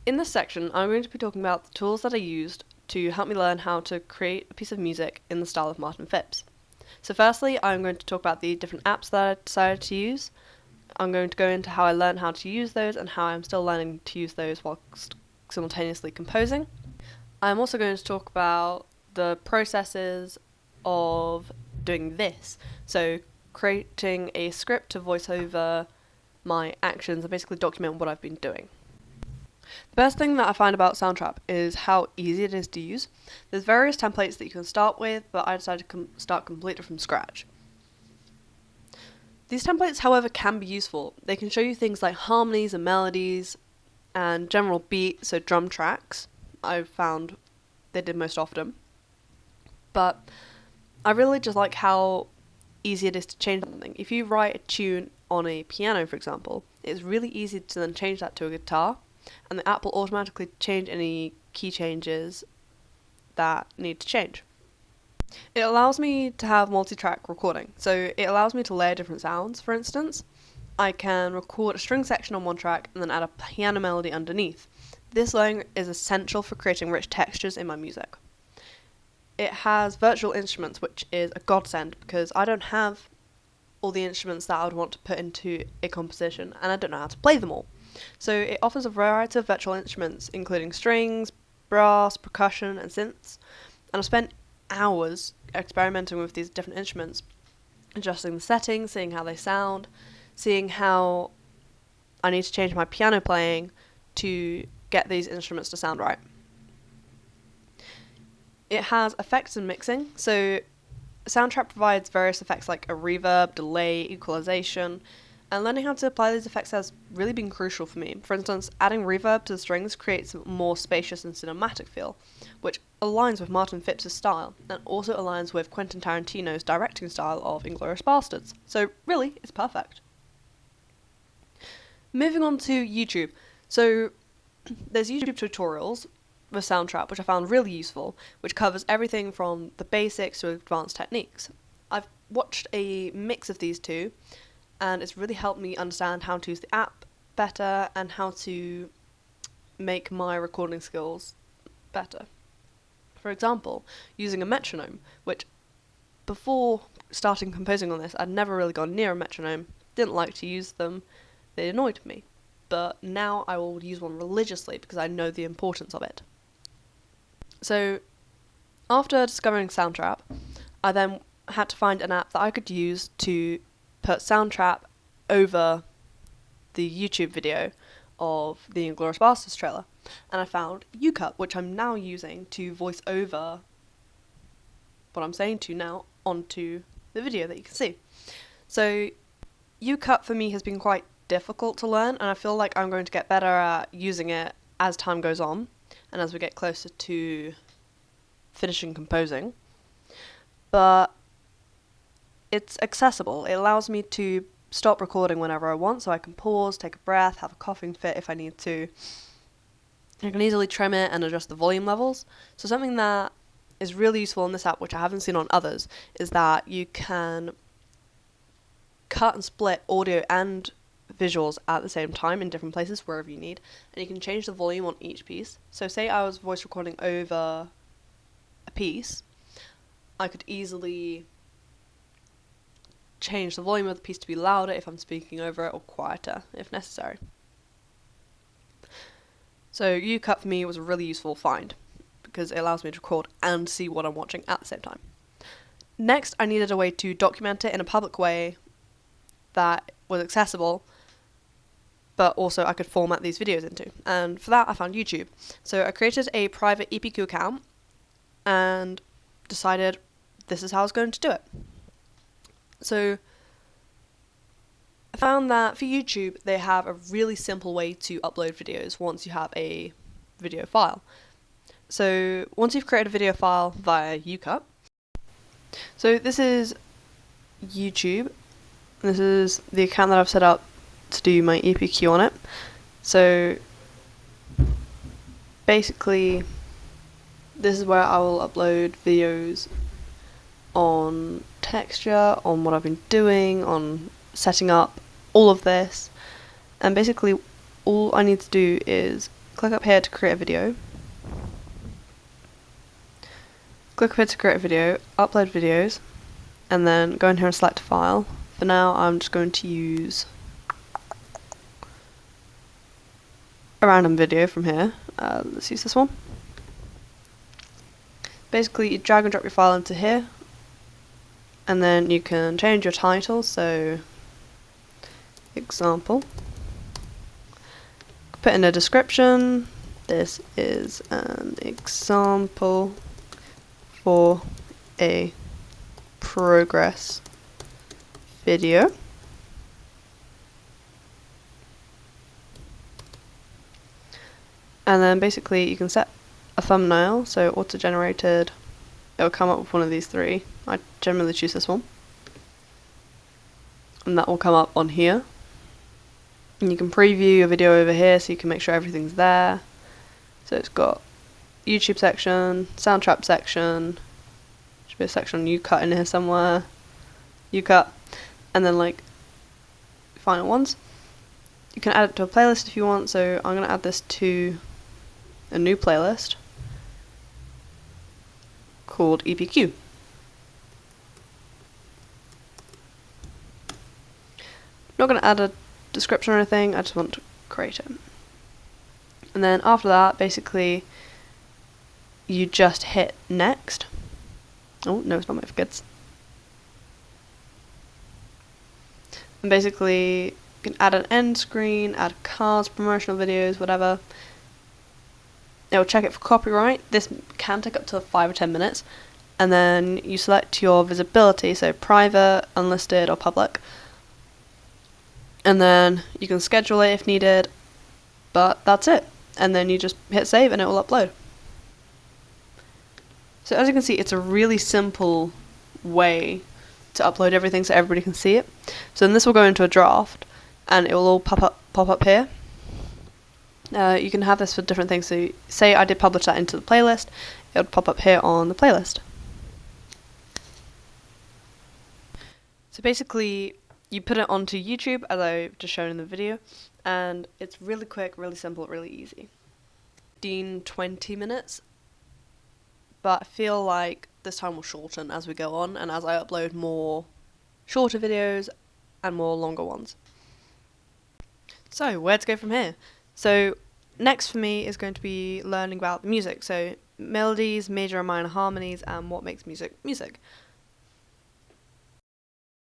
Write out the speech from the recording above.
In this section, I'm going to be talking about the tools that I used to help me learn how to create a piece of music in the style of Martin Phipps. So firstly, I'm going to talk about the different apps that I decided to use. I'm going to go into how I learned how to use those and how I'm still learning to use those while simultaneously composing. I'm also going to talk about the processes of doing this. So creating a script to voice over my actions and basically document what I've been doing. The best thing that I find about Soundtrap is how easy it is to use. There's various templates that you can start with, but I decided to start completely from scratch. These templates, however, can be useful. They can show you things like harmonies and melodies and general beat, so drum tracks. I've found they did most often. But I really just like how easy it is to change something. If you write a tune on a piano, for example, it's really easy to then change that to a guitar, and the app will automatically change any key changes that need to change. It allows me to have multi-track recording, so it allows me to layer different sounds. For instance, I can record a string section on one track and then add a piano melody underneath. This layering is essential for creating rich textures in my music. It has virtual instruments, which is a godsend because I don't have all the instruments that I would want to put into a composition, and I don't know how to play them all. So it offers a variety of virtual instruments, including strings, brass, percussion, and synths. And I've spent hours experimenting with these different instruments, adjusting the settings, seeing how they sound, seeing how I need to change my piano playing to get these instruments to sound right. It has effects and mixing, so Soundtrap provides various effects like a reverb, delay, equalization, and learning how to apply these effects has really been crucial for me. For instance, adding reverb to the strings creates a more spacious and cinematic feel, which aligns with Martin Phipps' style, and also aligns with Quentin Tarantino's directing style of Inglourious Basterds. So really, it's perfect. Moving on to YouTube. So there's YouTube tutorials with Soundtrap, which I found really useful, which covers everything from the basics to advanced techniques. I've watched a mix of these two, and it's really helped me understand how to use the app better and how to make my recording skills better. For example, using a metronome, which before starting composing on this, I'd never really gone near a metronome, didn't like to use them, they annoyed me. But now I will use one religiously because I know the importance of it. So, after discovering Soundtrap, I then had to find an app that I could use to put Soundtrap over the YouTube video of the Inglourious Basterds trailer. And I found UCut, which I'm now using to voice over what I'm saying to now onto the video that you can see. So, UCut for me has been quite difficult to learn, and I feel like I'm going to get better at using it as time goes on and as we get closer to finishing composing. But it's accessible. It allows me to stop recording whenever I want, so I can pause, take a breath, have a coughing fit if I need to. I can easily trim it and adjust the volume levels. So something that is really useful in this app, which I haven't seen on others, is that you can cut and split audio and visuals at the same time in different places wherever you need, and you can change the volume on each piece. So say I was voice recording over a piece, I could easily change the volume of the piece to be louder if I'm speaking over it or quieter if necessary. So UCut for me was a really useful find because it allows me to record and see what I'm watching at the same time. Next, I needed a way to document it in a public way that was accessible, but also I could format these videos into. And for that, I found YouTube. So I created a private EPQ account and decided this is how I was going to do it. So I found that for YouTube, they have a really simple way to upload videos once you have a video file. So once you've created a video file via UCut, so this is YouTube. This is the account that I've set up to do my EPQ on it. So basically, this is where I will upload videos on texture, on what I've been doing, on setting up all of this. And basically, all I need to do is click up here to create a video. Click up here to create a video, upload videos, and then go in here and select a file. For now, I'm just going to use a random video from here. Let's use this one. Basically, you drag and drop your file into here, and then you can change your title. So, example. Put in a description. This is an example for a progress video. And then basically you can set a thumbnail, so auto-generated, it'll come up with one of these three. I generally choose this one. And that will come up on here. And you can preview your video over here so you can make sure everything's there. So it's got YouTube section, Soundtrap section, should be a section on UCut in here somewhere, UCut, and then like final ones. You can add it to a playlist if you want, so I'm going to add this to a new playlist called EPQ. Not going to add a description or anything, I just want to create it. And then after that, basically, you just hit next. Oh, no, it's not my kids. And basically, you can add an end screen, add cards, promotional videos, whatever. It'll check it for copyright. This can take up to 5 or 10 minutes. And then you select your visibility, so private, unlisted, or public. And then you can schedule it if needed, but that's it. And then you just hit save and it will upload. So as you can see, it's a really simple way to upload everything so everybody can see it. So then this will go into a draft and it will all pop up here. You can have this for different things. So say I did publish that into the playlist, it would pop up here on the playlist. So basically, you put it onto YouTube, as I've just shown in the video, and it's really quick, really simple, really easy. 15-20 minutes, but I feel like this time will shorten as we go on and as I upload more shorter videos and more longer ones. So where to go from here? So next for me is going to be learning about the music, so melodies, major and minor harmonies, and what makes music music.